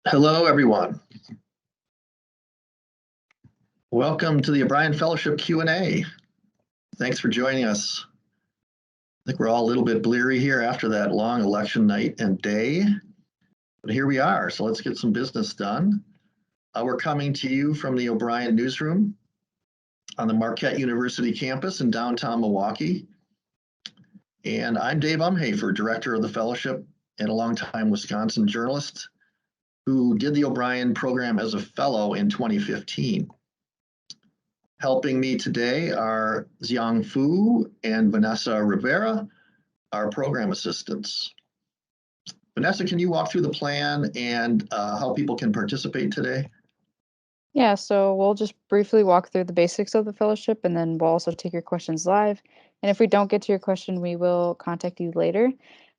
Hello, everyone. Welcome to the O'Brien Fellowship Q&A. Thanks for joining us. I think we're all a little bit bleary here after that long election night and day, but here we are. So let's get some business done. We're coming to you from the O'Brien Newsroom on the Marquette University campus in downtown Milwaukee. And I'm Dave Umhafer, director of the fellowship and a longtime Wisconsin journalist who did the O'Brien program as a fellow in 2015. Helping me today are Xiang Fu and Vanessa Rivera, our program assistants. Vanessa, can you walk through the plan and how people can participate today? Yeah, so we'll just briefly walk through the basics of the fellowship and then we'll also take your questions live. And if we don't get to your question, we will contact you later.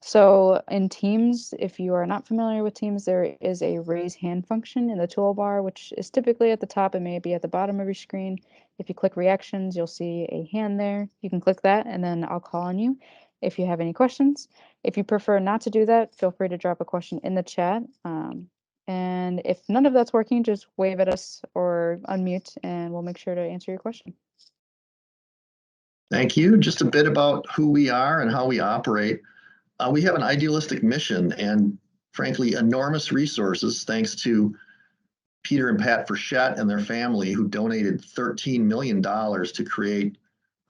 So in Teams, if you are not familiar with Teams, there is a raise hand function in the toolbar, which is typically at the top and maybe at the bottom of your screen. If you click reactions, you'll see a hand there. You can click that and then I'll call on you if you have any questions. If you prefer not to do that, feel free to drop a question in the chat. And if none of that's working, just wave at us or unmute and we'll make sure to answer your question. Thank you. Just a bit about who we are and how we operate. We have an idealistic mission and frankly, enormous resources thanks to Peter and Pat Frechette and their family who donated $13 million to create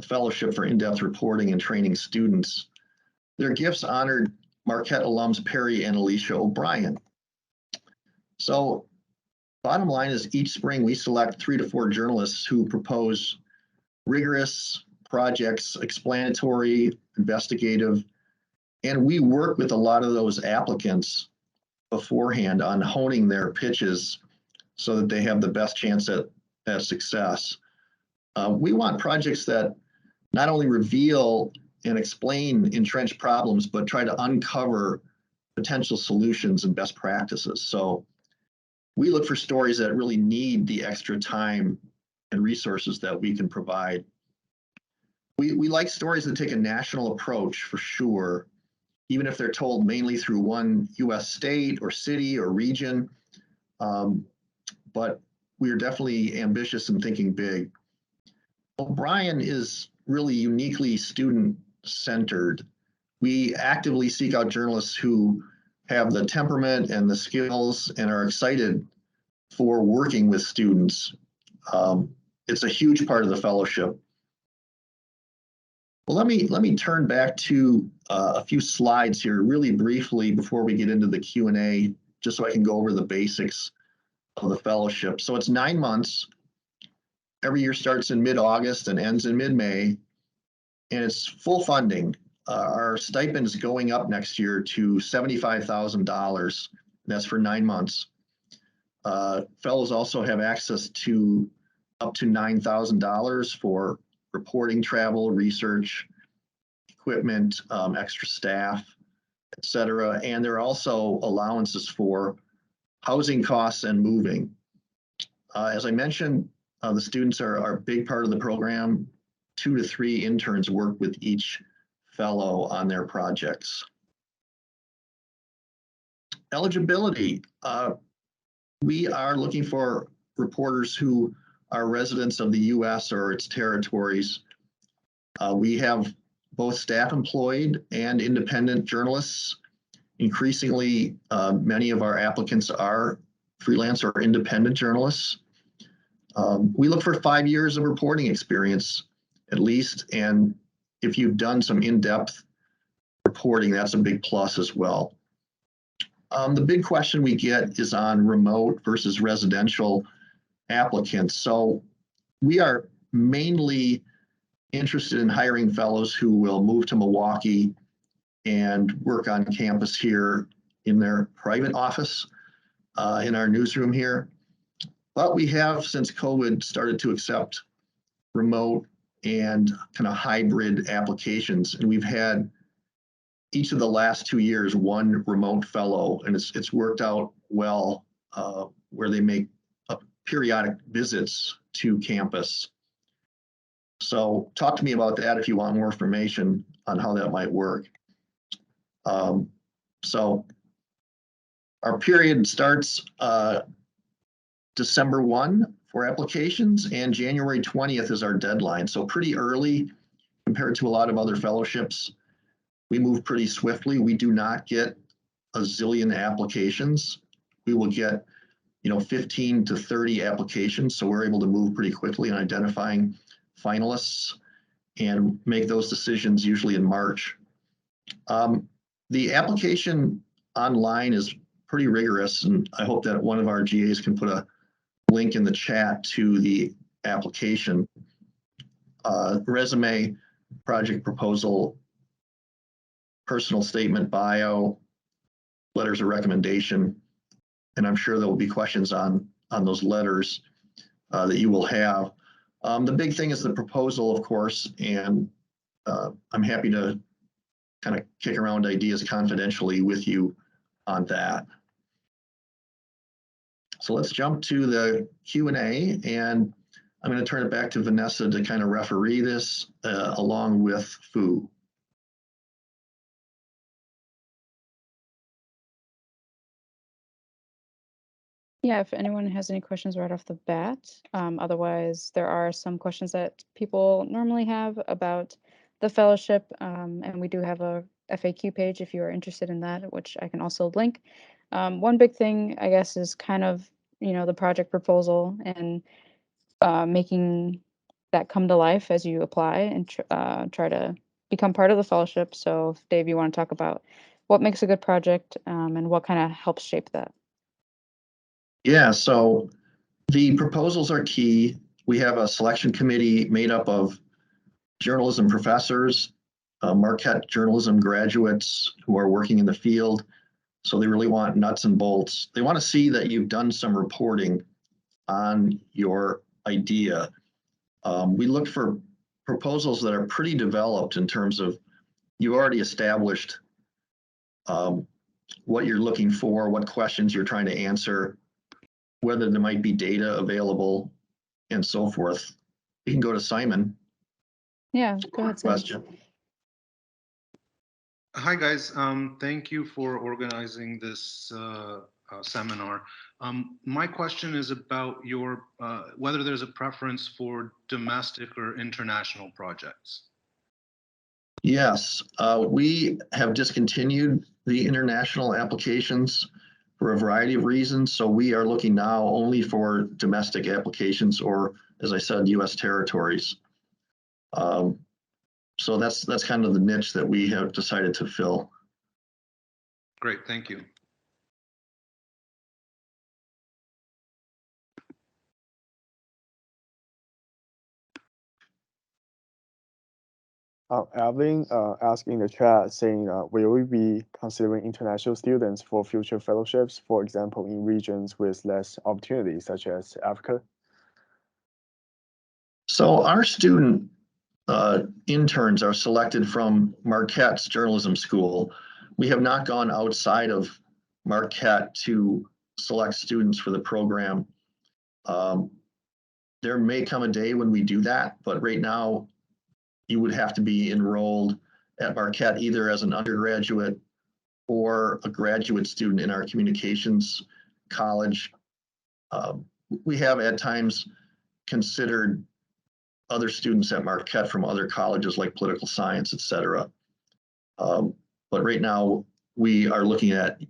a fellowship for in-depth reporting and training students. Their gifts honored Marquette alums Perry and Alicia O'Brien. So bottom line is each spring we select 3 to 4 journalists who propose rigorous projects, explanatory, investigative, and we work with a lot of those applicants beforehand on honing their pitches so that they have the best chance at success. We want projects that not only reveal and explain entrenched problems, but try to uncover potential solutions and best practices. So we look for stories that really need the extra time and resources that we can provide. We like stories that take a national approach for sure, even if they're told mainly through one US state or city or region. But we are definitely ambitious and thinking big. O'Brien is really uniquely student-centered. We actively seek out journalists who have the temperament and the skills and are excited for working with students. It's a huge part of the fellowship. Well, let me turn back to a few slides here really briefly before we get into the Q&A, just so I can go over the basics of the fellowship. So it's 9 months. Every year starts in mid-August and ends in mid-May, and it's full funding. Our stipend is going up next year to $75,000. That's for 9 months. Fellows also have access to up to $9,000 for reporting, travel, research, equipment, extra staff, et cetera. And there are also allowances for housing costs and moving. As I mentioned, the students are a big part of the program. 2 to 3 interns work with each fellow on their projects. Eligibility. We are looking for reporters who are residents of the US or its territories. We have both staff employed and independent journalists. Increasingly, many of our applicants are freelance or independent journalists. We look for 5 years of reporting experience at least, and if you've done some in-depth reporting, that's a big plus as well. The big question we get is on remote versus residential applicants. So we are mainly interested in hiring fellows who will move to Milwaukee and work on campus here in their private office, in our newsroom here. But we have, since COVID, started to accept remote and kind of hybrid applications. And we've had each of the last 2 years, 1 remote fellow, and it's worked out well, where they make periodic visits to campus. So talk to me about that if you want more information on how that might work. So Our period starts December 1 for applications, and January 20th is our deadline. So pretty early compared to a lot of other fellowships. We move pretty swiftly. We do not get a zillion applications. We will get 15 to 30 applications. So we're able to move pretty quickly in identifying finalists and make those decisions usually in March. The application online is pretty rigorous, and I hope that one of our GAs can put a link in the chat to the application. Resume, project proposal, personal statement, bio, letters of recommendation, and I'm sure there will be questions on those letters that you will have. The big thing is the proposal, of course, and I'm happy to kind of kick around ideas confidentially with you on that. So let's jump to the Q&A, and I'm going to turn it back to Vanessa to kind of referee this along with Fu. Yeah, if anyone has any questions right off the bat. Otherwise, there are some questions that people normally have about the fellowship, and we do have a FAQ page if you are interested in that, which I can also link. One big thing, I guess, is kind of, the project proposal and making that come to life as you apply and try to become part of the fellowship. So, if, Dave, you want to talk about what makes a good project and what kind of helps shape that. Yeah, so the proposals are key. We have a selection committee made up of journalism professors, Marquette journalism graduates who are working in the field. So they really want nuts and bolts. They want to see that you've done some reporting on your idea. We look for proposals that are pretty developed in terms of you already established what you're looking for, what questions you're trying to answer, whether there might be data available, and so forth. You can go to Simon. Yeah, go ahead, Simon. Question. Hi guys, thank you for organizing this seminar. My question is about your whether there's a preference for domestic or international projects. Yes, we have discontinued the international applications for a variety of reasons. So we are looking now only for domestic applications, or as I said, U.S. territories. So that's kind of the niche that we have decided to fill. Great, thank you. Evelyn asked in the chat saying, will we be considering international students for future fellowships, for example, in regions with less opportunities, such as Africa? So our student interns are selected from Marquette's journalism school. We have not gone outside of Marquette to select students for the program. There may come a day when we do that, but right now you would have to be enrolled at Marquette either as an undergraduate or a graduate student in our communications college. We have at times considered other students at Marquette from other colleges like political science, et cetera. But right now we are looking at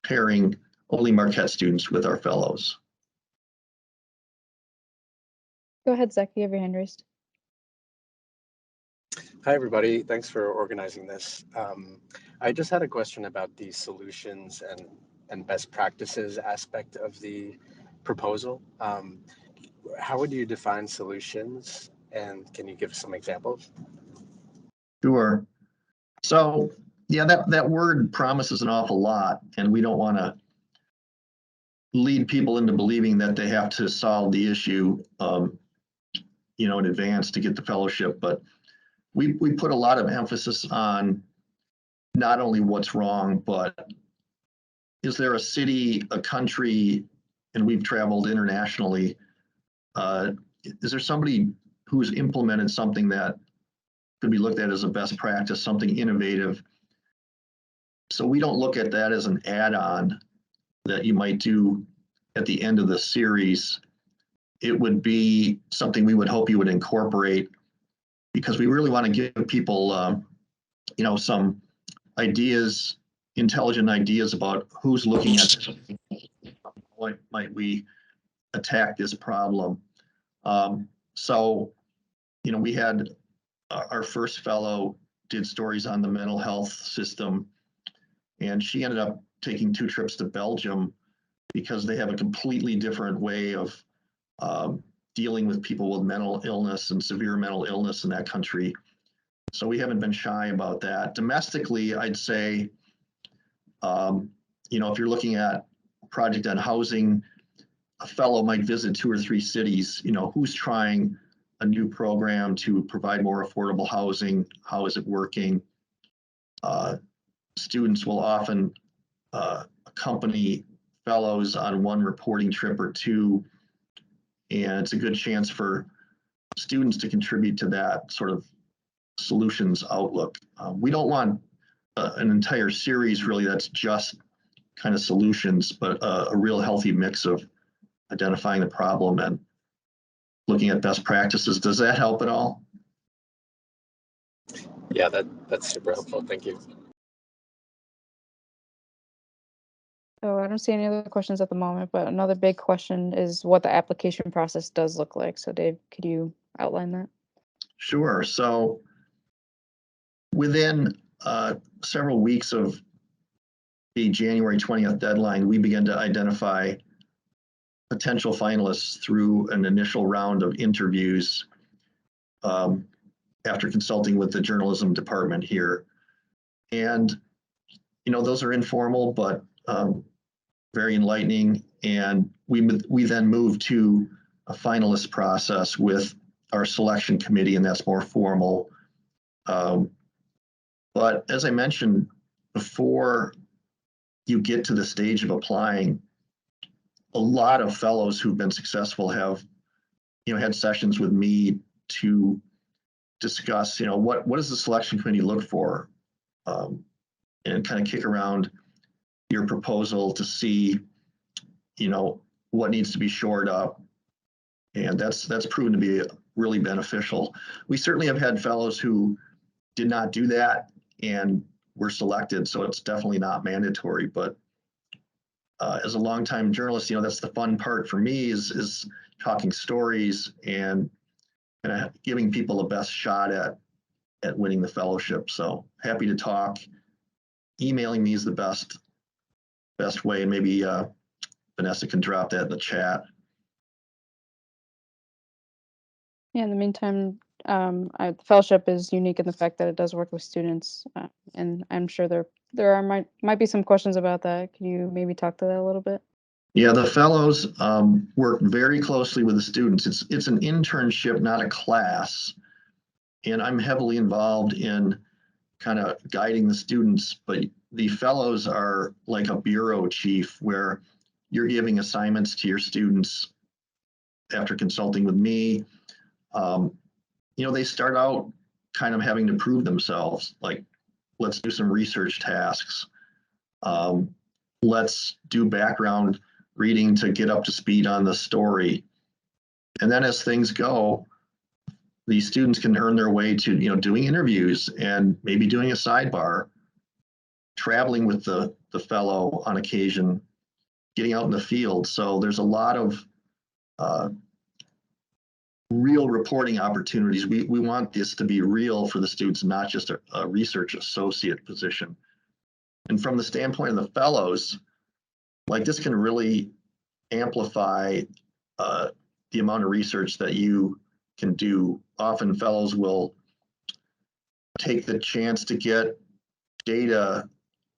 pairing only Marquette students with our fellows. Go ahead, Zach, you have your hand raised. Hi, everybody. Thanks for organizing this. I just had a question about the solutions and best practices aspect of the proposal. How would you define solutions, and can you give some examples? Sure. So yeah, that word promises an awful lot, and we don't want to lead people into believing that they have to solve the issue, in advance to get the fellowship. But we put a lot of emphasis on not only what's wrong, but is there a city, a country, and we've traveled internationally. Is there somebody who's implemented something that could be looked at as a best practice, something innovative, So we don't look at that as an add-on that you might do at the end of the series. It would be something we would hope you would incorporate, because we really want to give people, you know, some ideas, intelligent ideas about who's looking at this. What might we attack this problem? So, you know, we had our first fellow did stories on the mental health system, and she ended up taking 2 trips to Belgium because they have a completely different way of dealing with people with mental illness and severe mental illness in that country. So we haven't been shy about that. Domestically, I'd say, you know, if you're looking at a project on housing, a fellow might visit 2 or 3 cities. You know, who's trying a new program to provide more affordable housing? How is it working? Students will often accompany fellows on 1 reporting trip or 2, and it's a good chance for students to contribute to that sort of solutions outlook. We don't want an entire series really that's just kind of solutions, but a real healthy mix of identifying the problem and looking at best practices. Does that help at all? Yeah, that's super helpful. Thank you. So I don't see any other questions at the moment, but another big question is what the application process does look like. So Dave, could you outline that? Sure. So within several weeks of the January 20th deadline, we began to identify potential finalists through an initial round of interviews after consulting with the journalism department here. And, you know, those are informal, but very enlightening. And we then moved to a finalist process with our selection committee, and that's more formal. But as I mentioned, before you get to the stage of applying, a lot of fellows who've been successful have, you know, had sessions with me to discuss, you know, what does the selection committee look for, and kind of kick around your proposal to see, you know, what needs to be shored up. And that's proven to be really beneficial. We certainly have had fellows who did not do that and were selected, so it's definitely not mandatory. But as a longtime journalist, you know, that's the fun part for me is talking stories and kind of giving people the best shot at winning the fellowship. So happy to talk. Emailing me is the best way, and maybe Vanessa can drop that in the chat. Yeah, in the meantime, the fellowship is unique in the fact that it does work with students, and I'm sure there might be some questions about that. Can you maybe talk to that a little bit? Yeah, the fellows work very closely with the students. It's an internship, not a class, and I'm heavily involved in kind of guiding the students. But the fellows are like a bureau chief, where you're giving assignments to your students after consulting with me. You know, they start out kind of having to prove themselves, like, let's do some research tasks. Let's do background reading to get up to speed on the story. And then as things go, these students can earn their way to, you know, doing interviews and maybe doing a sidebar, traveling with the fellow on occasion, getting out in the field. So there's a lot of real reporting opportunities. We want this to be real for the students, not just a research associate position. And from the standpoint of the fellows, like, this can really amplify the amount of research that you can do. Often fellows will take the chance to get data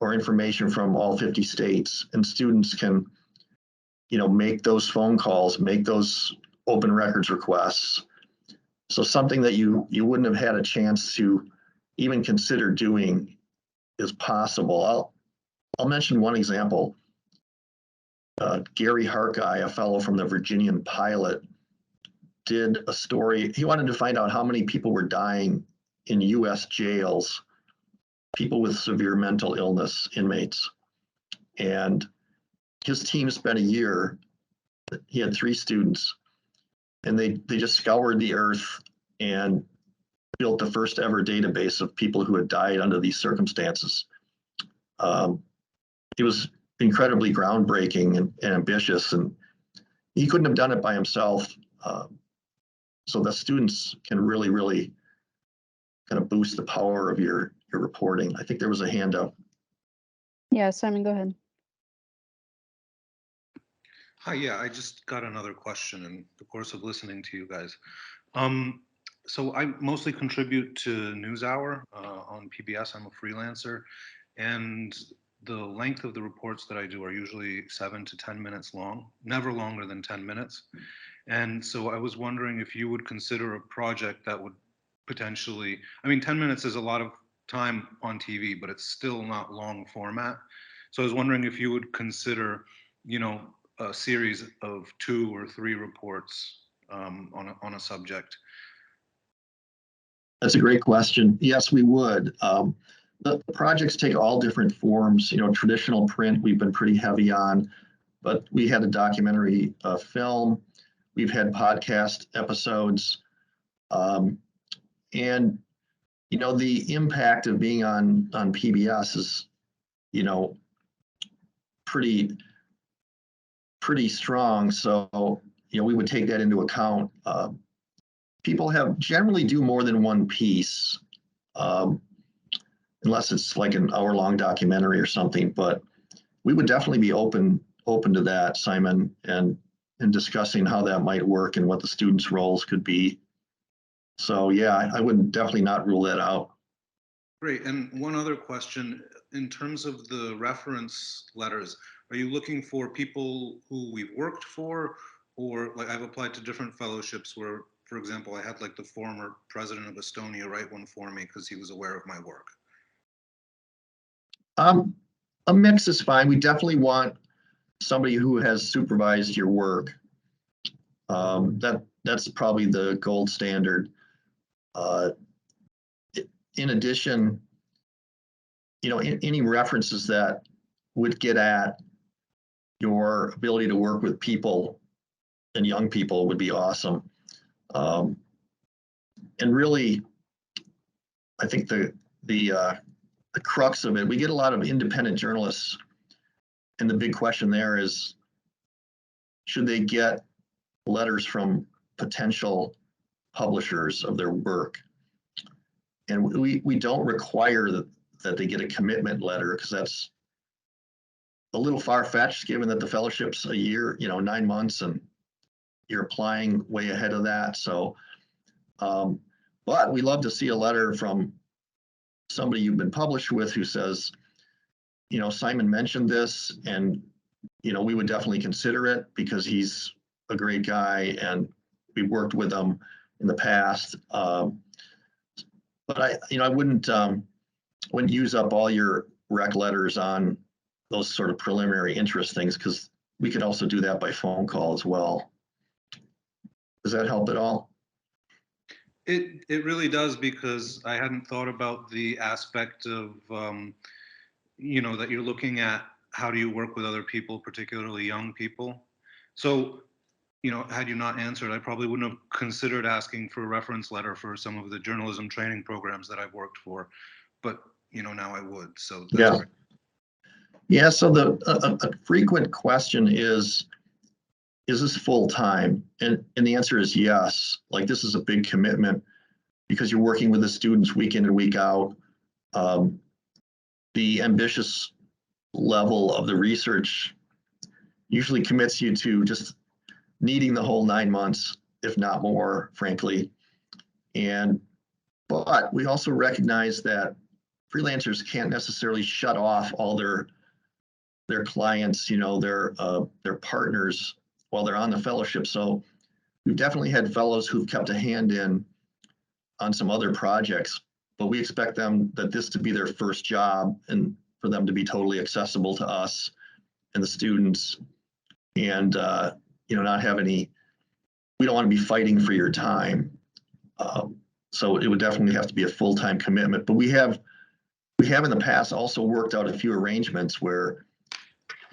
or information from all 50 states, and students can, you know, make those phone calls, make those open records requests. So something that you wouldn't have had a chance to even consider doing is possible. I'll mention one example. Gary Harkeye, a fellow from the Virginian Pilot, did a story. He wanted to find out how many people were dying in US jails people with severe mental illness, inmates. And his team spent a year, he had 3 students, and they just scoured the earth and built the first ever database of people who had died under these circumstances. It was incredibly groundbreaking and ambitious, and he couldn't have done it by himself. So the students can really, really kind of boost the power of your reporting. I think there was a hand up. Yeah, Simon, go ahead. Hi, yeah, I just got another question in the course of listening to you guys. So I mostly contribute to NewsHour on PBS. I'm a freelancer, and the length of the reports that I do are usually 7 to 10 minutes long, never longer than 10 minutes. And so I was wondering if you would consider a project that would potentially, I mean, 10 minutes is a lot of time on TV, but it's still not long format. So I was wondering if you would consider, you know, a series of 2 or 3 reports on a subject. That's a great question. Yes, we would. The projects take all different forms. You know, traditional print, we've been pretty heavy on, but we had a documentary film. We've had podcast episodes. And, you know, the impact of being on PBS is, you know, pretty strong. So, you know, we would take that into account. People generally do more than one piece, unless it's like an hour-long documentary or something. But we would definitely be open to that, Simon, and discussing how that might work and what the students' roles could be. So yeah, I would definitely not rule that out. Great. And one other question, in terms of the reference letters, are you looking for people who we've worked for, or like I've applied to different fellowships where, for example, I had like the former president of Estonia write one for me because he was aware of my work? A mix is fine. We definitely want somebody who has supervised your work. That's probably the gold standard. In addition, you know, any references that would get at your ability to work with people and young people would be awesome. And really, I think the crux of it, we get a lot of independent journalists, and the big question there is, should they get letters from potential publishers of their work? And we don't require that they get a commitment letter, because that's a little far-fetched given that the fellowship's a year, you know, 9 months, and you're applying way ahead of that. So, but we love to see a letter from somebody you've been published with who says, you know, Simon mentioned this, and, you know, we would definitely consider it because he's a great guy and we worked with him in the past. But I wouldn't use up all your rec letters on those sort of preliminary interest things, because we could also do that by phone call as well. Does that help at all? It really does, because I hadn't thought about the aspect of, you know, that you're looking at how do you work with other people, particularly young people. So, you know, had you not answered, I probably wouldn't have considered asking for a reference letter for some of the journalism training programs that I've worked for, but, you know, now I would. So that's Yeah. great. Yeah, so a frequent question is this full time? And the answer is yes. Like, this is a big commitment because you're working with the students week in and week out. The ambitious level of the research usually commits you to just needing the whole 9 months, if not more, frankly. But we also recognize that freelancers can't necessarily shut off all their clients, you know, their partners while they're on the fellowship. So we've definitely had fellows who've kept a hand in on some other projects, but we expect this to be their first job, and for them to be totally accessible to us and the students, and you know, not have any. We don't want to be fighting for your time. So it would definitely have to be a full-time commitment. But we have We have in the past also worked out a few arrangements where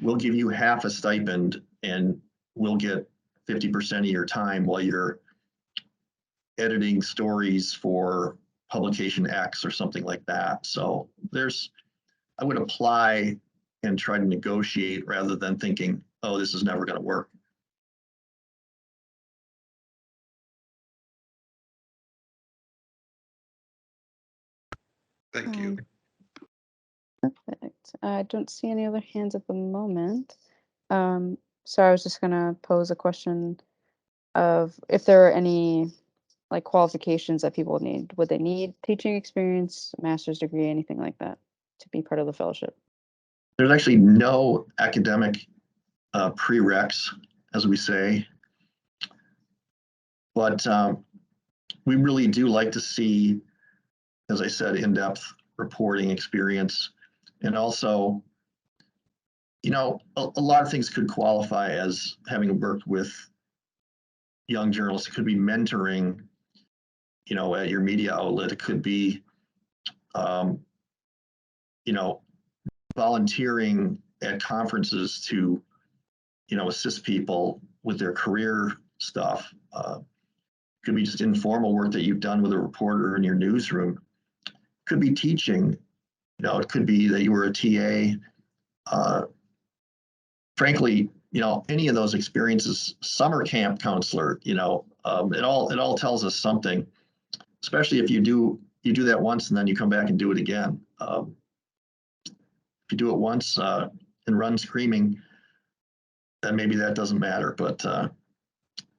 we'll give you half a stipend and we'll get 50% of your time while you're editing stories for publication X or something like that. So I would apply and try to negotiate rather than thinking, oh, this is never going to work. Thank you. Perfect. I don't see any other hands at the moment. So I was just gonna pose a question of if there are any like qualifications that people would need. Would they need teaching experience, master's degree, anything like that to be part of the fellowship? There's actually no academic prereqs, as we say, but we really do like to see, as I said, in-depth reporting experience. And also, you know, a lot of things could qualify as having worked with young journalists. It could be mentoring, you know, at your media outlet. It could be, you know, volunteering at conferences to, you know, assist people with their career stuff. Could be just informal work that you've done with a reporter in your newsroom. Could be teaching. You know, it could be that you were a TA. Frankly, you know, any of those experiences, summer camp counselor, you know, it all tells us something. Especially if you do that once and then you come back and do it again. If you do it once and run screaming, then maybe that doesn't matter. But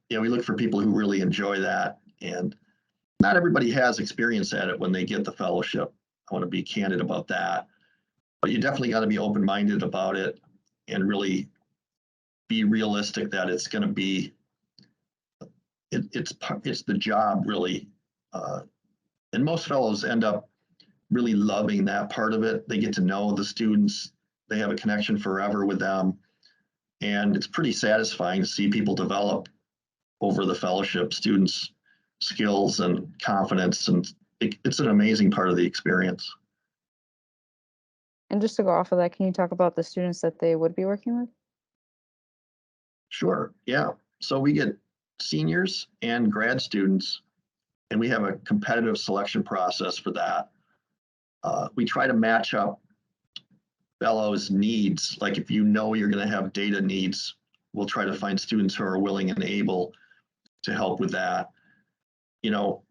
yeah, we look for people who really enjoy that, and not everybody has experience at it when they get the fellowship. I want to be candid about that, but you definitely got to be open-minded about it and really be realistic that it's going to be it's the job really. And most fellows end up really loving that part of it. They get to know the students. They have a connection forever with them. And it's pretty satisfying to see people develop over the fellowship, students' skills and confidence. And it's an amazing part of the experience. And just to go off of that, can you talk about the students that they would be working with? Sure, yeah. So we get seniors and grad students, and we have a competitive selection process for that. We try to match up fellows' needs. Like if you know you're going to have data needs, we'll try to find students who are willing and able to help with that. You know,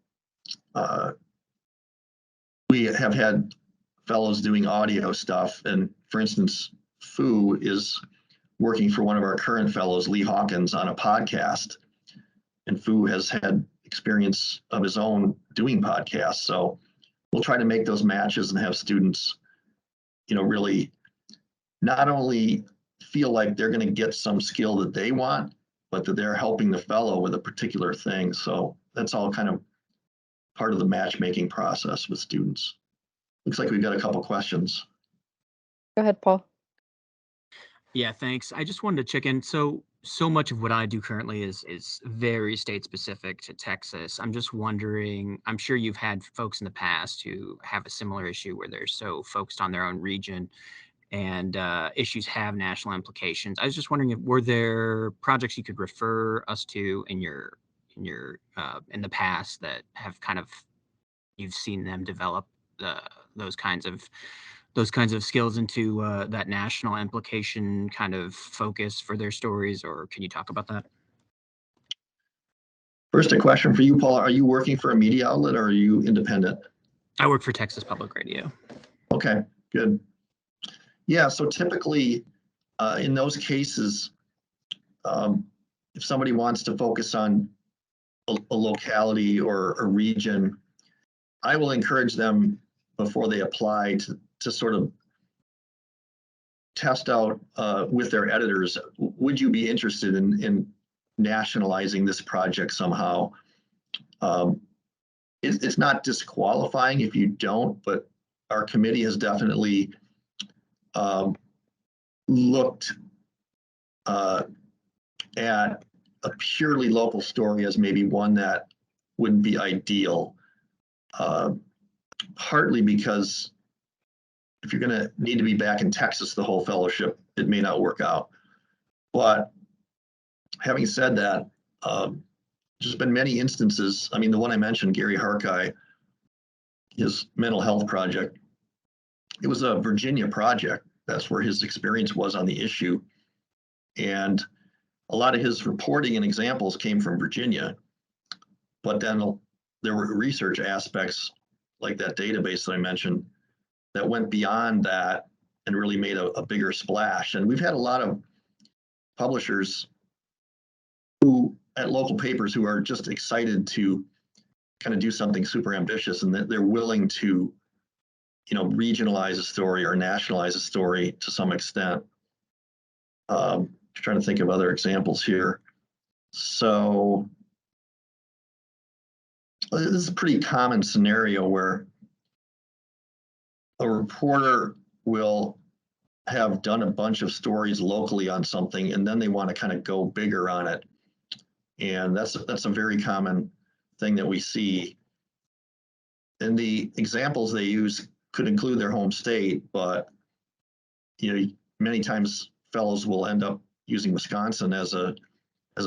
we have had fellows doing audio stuff, and for instance, Fu is working for one of our current fellows, Lee Hawkins, on a podcast, and Fu has had experience of his own doing podcasts. So we'll try to make those matches and have students, you know, really not only feel like they're going to get some skill that they want, but that they're helping the fellow with a particular thing. So that's all kind of part of the matchmaking process with students. Looks like we've got a couple questions. Go ahead, Paul. Yeah, thanks. I just wanted to check in. So much of what I do currently is very state specific to Texas. I'm just wondering, I'm sure you've had folks in the past who have a similar issue where they're so focused on their own region and issues have national implications. I was just wondering if were there projects you could refer us to in the past that have kind of you've seen them develop those kinds of skills into that national implication kind of focus for their stories, or can you talk about that? First, a question for you, Paul. Are you working for a media outlet or are you independent? I work for Texas Public Radio. Okay, good. Yeah, so typically in those cases, if somebody wants to focus on a locality or a region, I will encourage them before they apply to sort of test out with their editors, would you be interested in nationalizing this project somehow? It's not disqualifying if you don't, but our committee has definitely looked at a purely local story as maybe one that wouldn't be ideal, partly because if you're going to need to be back in Texas the whole fellowship, it may not work out. But having said that, there's been many instances. I mean, the one I mentioned, Gary Harkeye, his mental health project, it was a Virginia project. That's where his experience was on the issue. And a lot of his reporting and examples came from Virginia. But then there were research aspects like that database that I mentioned that went beyond that and really made a bigger splash. And we've had a lot of publishers who at local papers who are just excited to kind of do something super ambitious, and that they're willing to, you know, regionalize a story or nationalize a story to some extent. Trying to think of other examples here. So this is a pretty common scenario where a reporter will have done a bunch of stories locally on something, and then they want to kind of go bigger on it. And that's a very common thing that we see. And the examples they use could include their home state, but you know, many times fellows will end up using Wisconsin as a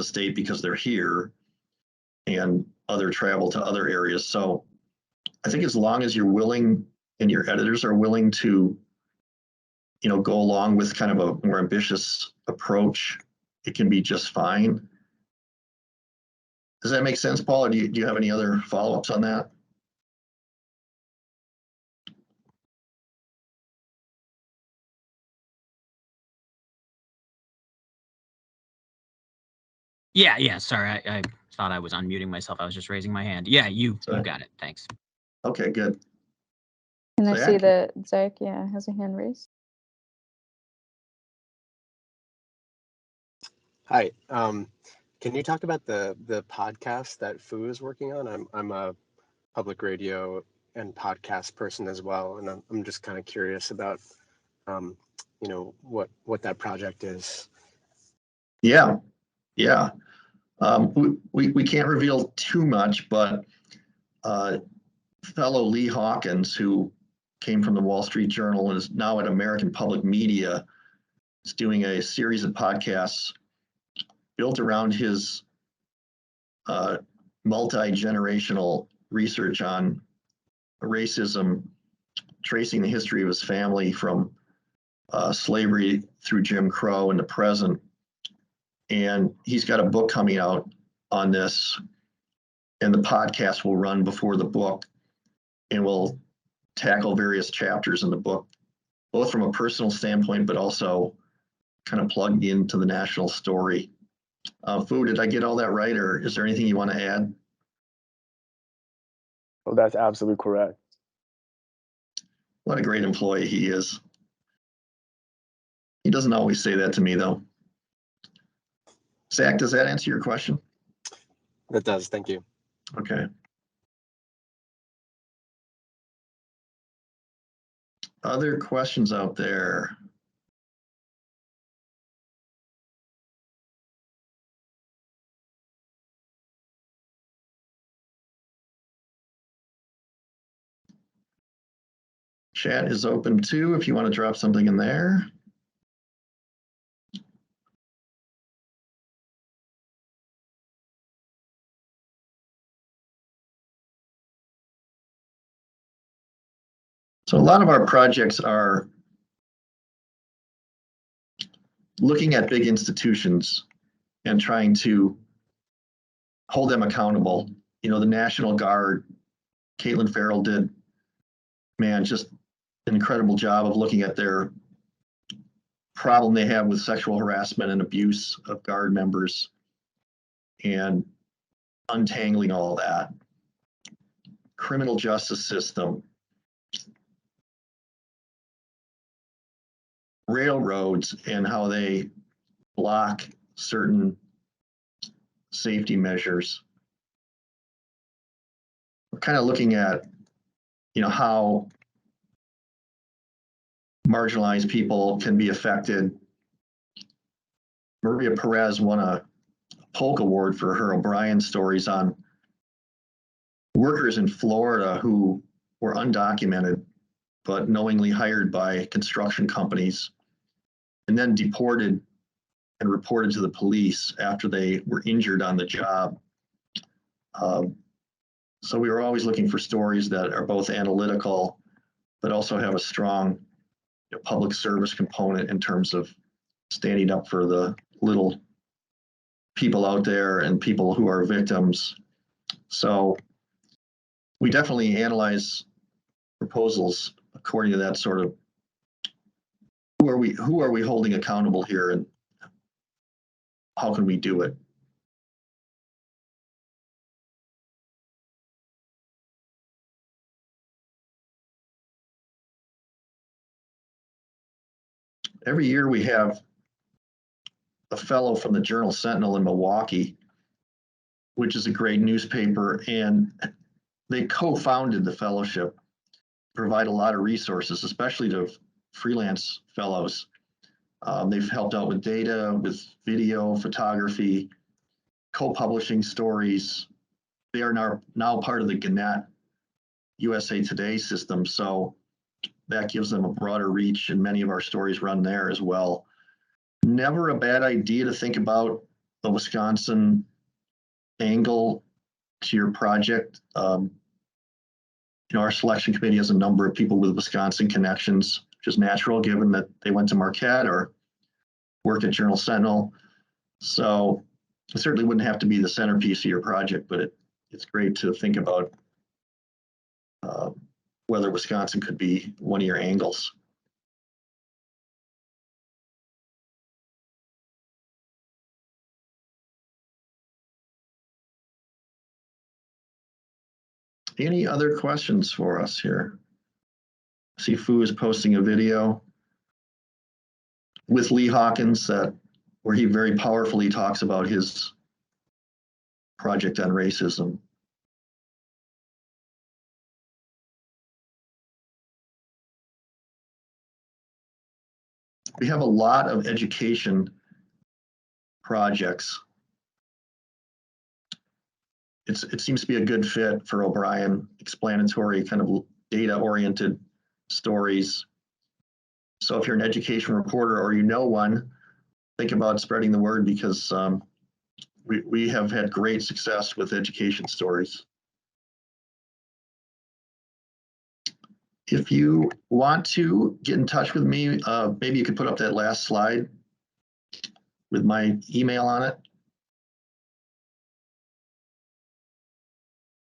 state because they're here, and other travel to other areas. So I think as long as you're willing and your editors are willing to, you know, go along with kind of a more ambitious approach, it can be just fine. Does that make sense, Paul? Or do you have any other follow-ups on that? Yeah. Sorry, I thought I was unmuting myself. I was just raising my hand. Yeah, you got it. Thanks. Okay, good. And I Zach? see that Zach, has a hand raised. Hi. Can you talk about the podcast that Fu is working on? I'm a public radio and podcast person as well, and I'm just kind of curious about you know, what that project is. Yeah. We can't reveal too much, but fellow Lee Hawkins, who came from the Wall Street Journal and is now at American Public Media, is doing a series of podcasts built around his multi-generational research on racism, tracing the history of his family from slavery through Jim Crow in the present. And he's got a book coming out on this, and the podcast will run before the book, and will tackle various chapters in the book, both from a personal standpoint, but also kind of plugged into the national story. Fu, did I get all that right, or is there anything you want to add? Oh, that's absolutely correct. What a great employee he is. He doesn't always say that to me, though. Zach, does that answer your question? That does. Thank you. Okay. Other questions out there? Chat is open too, if you want to drop something in there. So a lot of our projects are looking at big institutions and trying to hold them accountable. You know, the National Guard, Caitlin Farrell did, man, just an incredible job of looking at their problem they have with sexual harassment and abuse of Guard members and untangling all that. Criminal justice system, railroads and how they block certain safety measures. We're kind of looking at, you know, how marginalized people can be affected. Maria Perez won a Polk Award for her O'Brien stories on workers in Florida who were undocumented but knowingly hired by construction companies and then deported and reported to the police after they were injured on the job. So we were always looking for stories that are both analytical, but also have a strong public service component in terms of standing up for the little people out there and people who are victims. So we definitely analyze proposals according to that sort of who are we holding accountable here and how can we do it? Every year we have a fellow from the Journal Sentinel in Milwaukee, which is a great newspaper, and they co-founded the fellowship, provide a lot of resources, especially to freelance fellows. They've helped out with data, with video, photography, co-publishing stories. They are now part of the Gannett USA Today system, so that gives them a broader reach, and many of our stories run there as well. Never a bad idea to think about the Wisconsin angle to your project. Our selection committee has a number of people with Wisconsin connections, which is natural given that they went to Marquette or work at Journal Sentinel. So it certainly wouldn't have to be the centerpiece of your project, but it's great to think about whether Wisconsin could be one of your angles. Any other questions for us here? I see Fu is posting a video with Lee Hawkins where he very powerfully talks about his project on racism. We have a lot of education projects. It seems to be a good fit for O'Brien, explanatory, kind of data-oriented stories. So if you're an education reporter or you know one, think about spreading the word because we have had great success with education stories. If you want to get in touch with me, maybe you could put up that last slide with my email on it.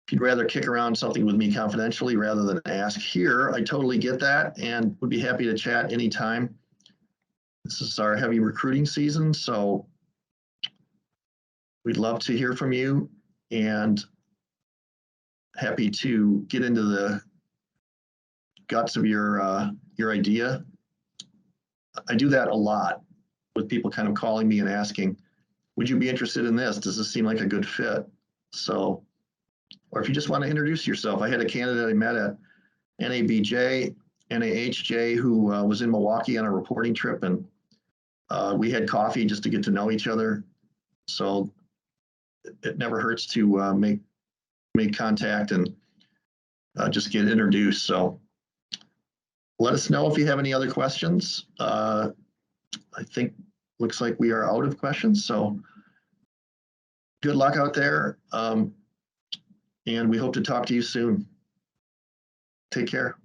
If you'd rather kick around something with me confidentially rather than ask here, I totally get that and would be happy to chat anytime. This is our heavy recruiting season, so we'd love to hear from you and happy to get into the guts of your idea. I do that a lot with people kind of calling me and asking, would you be interested in this? Does this seem like a good fit? So, or if you just want to introduce yourself, I had a candidate I met at NAHJ who was in Milwaukee on a reporting trip, and we had coffee just to get to know each other. So it never hurts to make contact and just get introduced. So let us know if you have any other questions. I think looks like we are out of questions. So good luck out there. And we hope to talk to you soon. Take care.